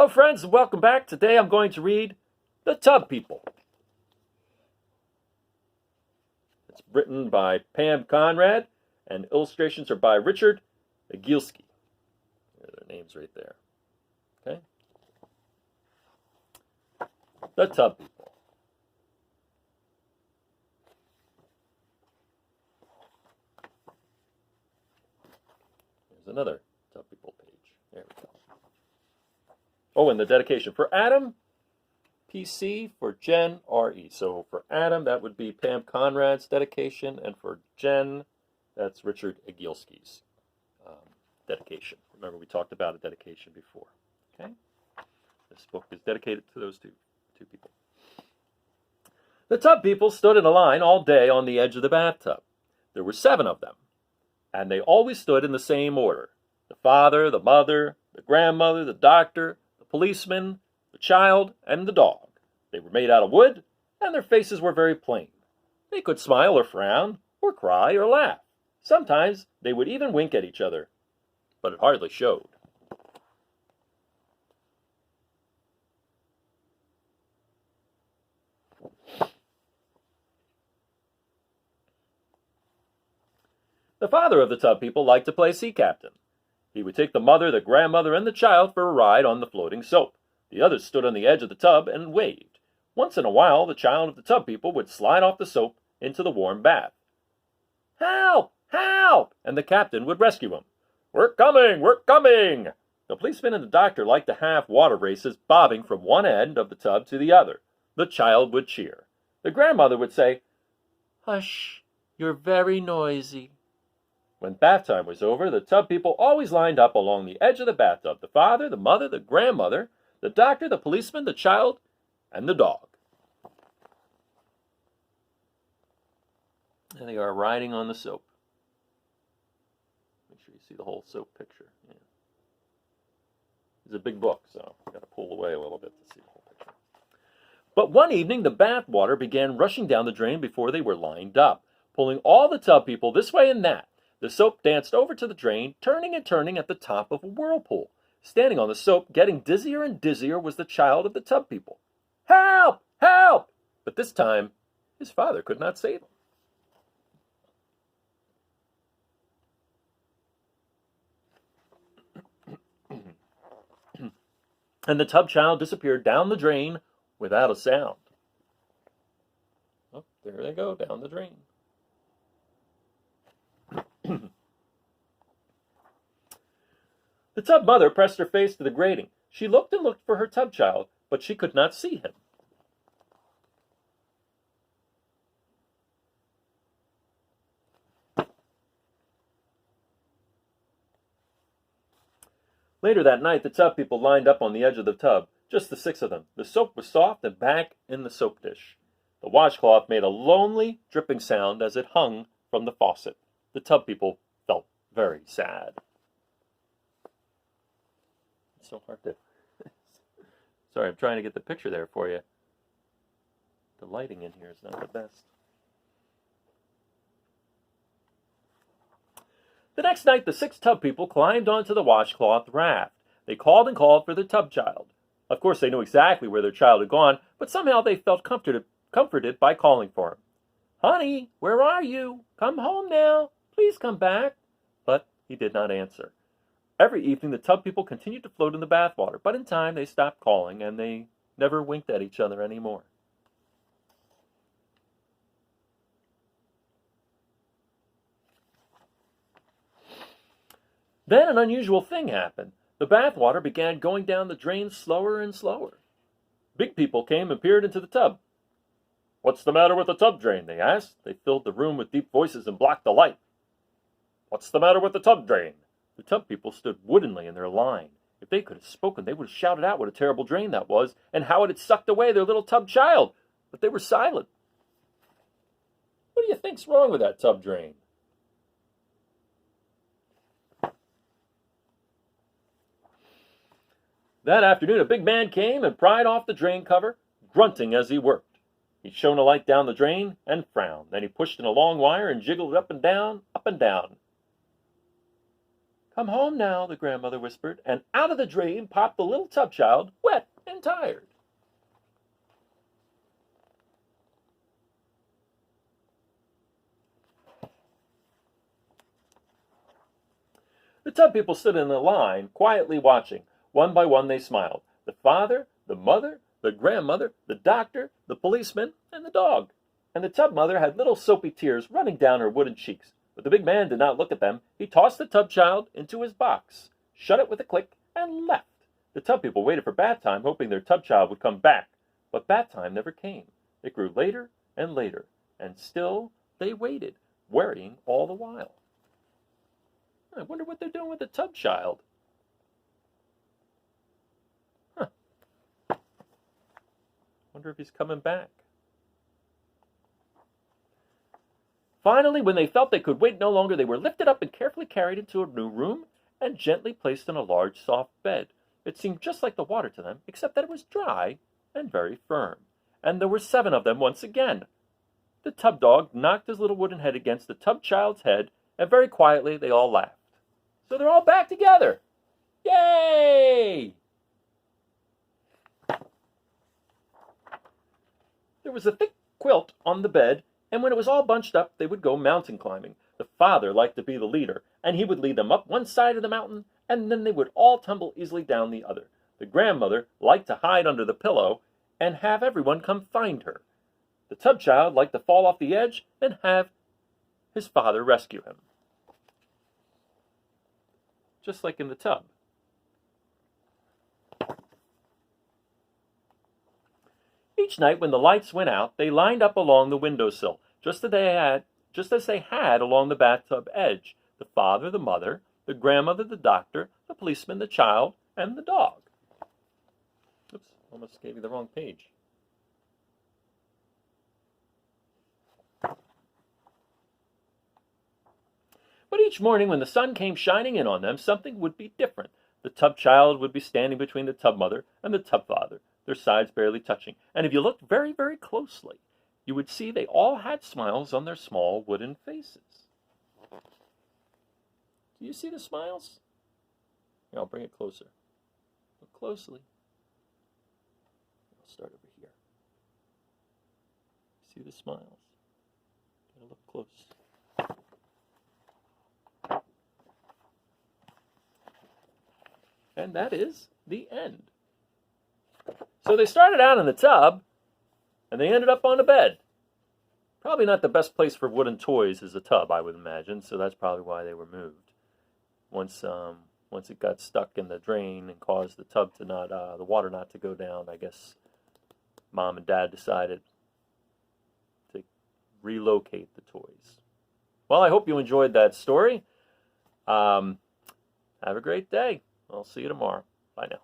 Hello friends, and welcome back. Today I'm going to read The Tub People. It's written by Pam Conrad, and illustrations are by Richard Agilski. There are their names right there. Okay? The Tub People. There's another Tub People page. There we go. Oh, and the dedication for Adam, PC, for Jen, RE. So for Adam, that would be Pam Conrad's dedication, and for Jen, that's Richard Agilski's dedication. Remember, we talked about a dedication before. Okay? This book is dedicated to those two people. The Tub People stood in a line all day on the edge of the bathtub. There were 7 of them, and they always stood in the same order. The father, the mother, the grandmother, the doctor, the policeman, the child, and the dog. They were made out of wood, and their faces were very plain. They could smile or frown, or cry or laugh. Sometimes they would even wink at each other, but it hardly showed. The father of the Tub People liked to play sea captain. He would take the mother, the grandmother, and the child for a ride on the floating soap. The others stood on the edge of the tub and waved. Once in a while, the child of the Tub People would slide off the soap into the warm bath. "Help! Help!" and the captain would rescue him. "We're coming! We're coming!" The policeman and the doctor liked to have water races bobbing from one end of the tub to the other. The child would cheer. The grandmother would say, "Hush, you're very noisy." When bath time was over, the Tub People always lined up along the edge of the bathtub. The father, the mother, the grandmother, the doctor, the policeman, the child, and the dog. And they are riding on the soap. Make sure you see the whole soap picture. Yeah. It's a big book, so I've got to pull away a little bit to see the whole picture. But one evening, the bath water began rushing down the drain before they were lined up, pulling all the Tub People this way and that. The soap danced over to the drain, turning and turning at the top of a whirlpool. Standing on the soap, getting dizzier and dizzier, was the child of the Tub People. "Help! Help!" But this time, his father could not save him. And the tub child disappeared down the drain without a sound. Oh, there they go, down the drain. The tub mother pressed her face to the grating. She looked and looked for her tub child, but she could not see him. Later that night, the Tub People lined up on the edge of the tub, just the 6 of them. The soap was soft and back in the soap dish. The washcloth made a lonely, dripping sound as it hung from the faucet. The Tub People felt very sad. It's so hard to... Sorry, I'm trying to get the picture there for you. The lighting in here is not the best. The next night, the 6 Tub People climbed onto the washcloth raft. They called and called for their tub child. Of course, they knew exactly where their child had gone, but somehow they felt comforted by calling for him. "Honey, where are you? Come home now. Please come back." But he did not answer. Every evening, the Tub People continued to float in the bathwater, but in time they stopped calling, and they never winked at each other anymore. Then an unusual thing happened. The bathwater began going down the drain slower and slower. Big people came and peered into the tub. "What's the matter with the tub drain?" they asked. They filled the room with deep voices and blocked the light. "What's the matter with the tub drain?" The Tub People stood woodenly in their line. If they could have spoken, they would have shouted out what a terrible drain that was, and how it had sucked away their little tub child. But they were silent. What do you think's wrong with that tub drain? That afternoon, a big man came and pried off the drain cover, grunting as he worked. He shone a light down the drain and frowned. Then he pushed in a long wire and jiggled it up and down, up and down. "Come home now," the grandmother whispered, and out of the dream popped the little tub child, wet and tired. The tub people stood in a line, quietly watching. One by one they smiled. The father, the mother, the grandmother, the doctor, the policeman, and the dog. And the tub mother had little soapy tears running down her wooden cheeks. But the big man did not look at them. He tossed the tub child into his box, shut it with a click, and left. The tub people waited for bath time, hoping their tub child would come back. But bath time never came. It grew later and later, and still they waited, worrying all the while. I wonder what they're doing with the tub child. Wonder if he's coming back. Finally, when they felt they could wait no longer, they were lifted up and carefully carried into a new room and gently placed in a large, soft bed. It seemed just like the water to them, except that it was dry and very firm. And there were 7 of them once again. The tub dog knocked his little wooden head against the tub child's head, and very quietly they all laughed. So they're all back together. Yay! There was a thick quilt on the bed, and when it was all bunched up, they would go mountain climbing. The father liked to be the leader, and he would lead them up one side of the mountain, and then they would all tumble easily down the other. The grandmother liked to hide under the pillow and have everyone come find her. The tub child liked to fall off the edge and have his father rescue him. Just like in the tub. Each night when the lights went out, they lined up along the windowsill, just as they had along the bathtub edge. The father, the mother, the grandmother, the doctor, the policeman, the child, and the dog. Oops, almost gave you the wrong page. But each morning when the sun came shining in on them, something would be different. The tub child would be standing between the tub mother and the tub father, their sides barely touching. And if you looked very, very closely, you would see they all had smiles on their small wooden faces. Do you see the smiles? Here, I'll bring it closer. Look closely. I'll start over here. See the smiles? Gotta look close. And that is the end. So they started out in the tub, and they ended up on the bed. Probably not the best place for wooden toys is a tub, I would imagine, so that's probably why they were moved. Once it got stuck in the drain and caused the tub to not, the water not to go down, I guess Mom and Dad decided to relocate the toys. Well, I hope you enjoyed that story. Have a great day. I'll see you tomorrow. Bye now.